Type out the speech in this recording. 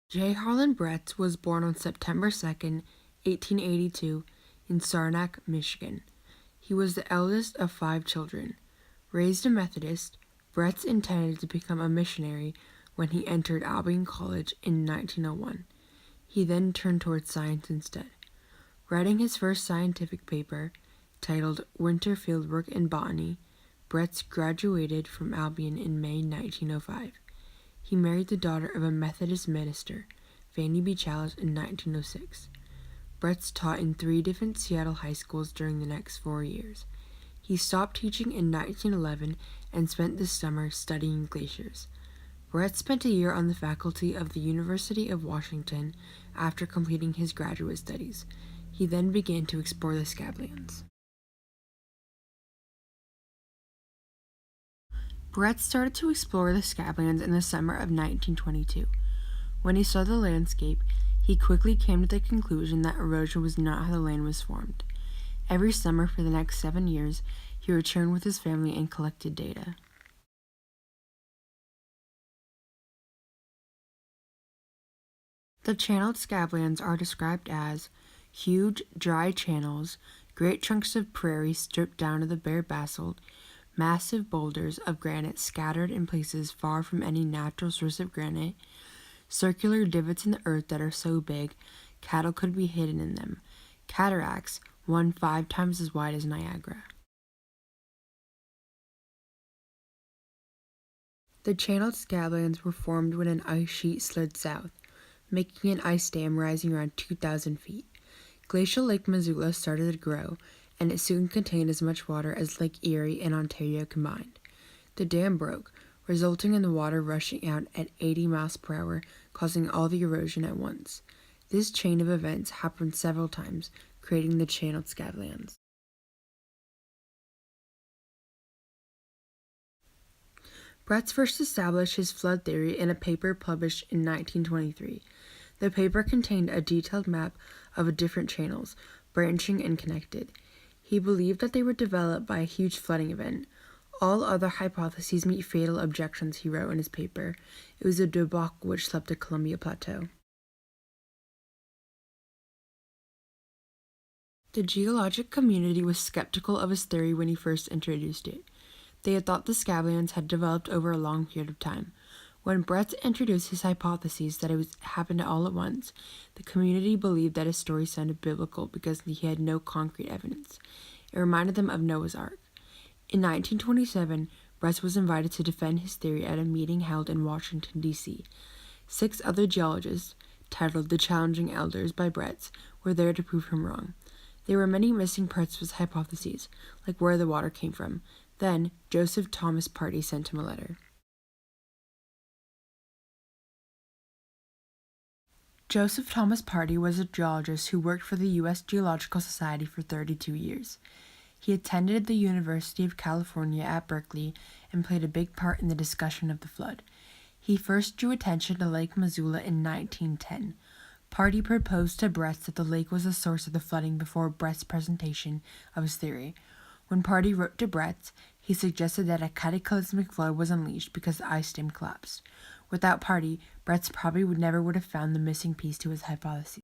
J. Harlen Bretz was born on September 2nd, 1882, in Saranac, Michigan. He was the eldest of 5 children. Raised a Methodist, Bretz intended to become a missionary when he entered Albion College in 1901. He then turned towards science instead. Writing his first scientific paper, titled Winter Fieldwork in Botany, Bretz graduated from Albion in May 1905. He married the daughter of a Methodist minister, Fanny B. Challis, in 1906. Bretz taught in 3 different Seattle high schools during the next 4 years. He stopped teaching in 1911 and spent the summer studying glaciers. Bretz spent a year on the faculty of the University of Washington after completing his graduate studies. He then began to explore the scablands. Bretz started to explore the scablands in the summer of 1922. When he saw the landscape, he quickly came to the conclusion that erosion was not how the land was formed. Every summer for the next 7 years, he returned with his family and collected data. The channeled scablands are described as huge, dry channels, great chunks of prairie stripped down to the bare basalt, massive boulders of granite scattered in places far from any natural source of granite, circular divots in the earth that are so big cattle could be hidden in them, cataracts, one 5 times as wide as Niagara. The channeled scablands were formed when an ice sheet slid south, making an ice dam rising around 2,000 feet. Glacial Lake Missoula started to grow, and it soon contained as much water as Lake Erie and Ontario combined. The dam broke, resulting in the water rushing out at 80 miles per hour, causing all the erosion at once. This chain of events happened several times, creating the channeled scablands. Bretz first established his flood theory in a paper published in 1923. The paper contained a detailed map of different channels, branching and connected. He believed that they were developed by a huge flooding event. All other hypotheses meet fatal objections, he wrote in his paper. It was a debacle which swept the Columbia Plateau. The geologic community was skeptical of his theory when he first introduced it. They had thought the scablands had developed over a long period of time. When Bretz introduced his hypothesis that it happened all at once, the community believed that his story sounded biblical because he had no concrete evidence. It reminded them of Noah's Ark. In 1927, Bretz was invited to defend his theory at a meeting held in Washington, D.C. 6 other geologists, titled The Challenging Elders by Bretz, were there to prove him wrong. There were many missing parts of his hypotheses, like where the water came from. Then, Joseph Thomas Party sent him a letter. Joseph Thomas Party was a geologist who worked for the U.S. Geological Society for 32 years. He attended the University of California at Berkeley and played a big part in the discussion of the flood. He first drew attention to Lake Missoula in 1910. Party proposed to Bretz that the lake was the source of the flooding before Bretz's presentation of his theory. When Party wrote to Bretz, he suggested that a cataclysmic flood was unleashed because the ice dam collapsed. Without Party, Bretz probably never would have found the missing piece to his hypothesis.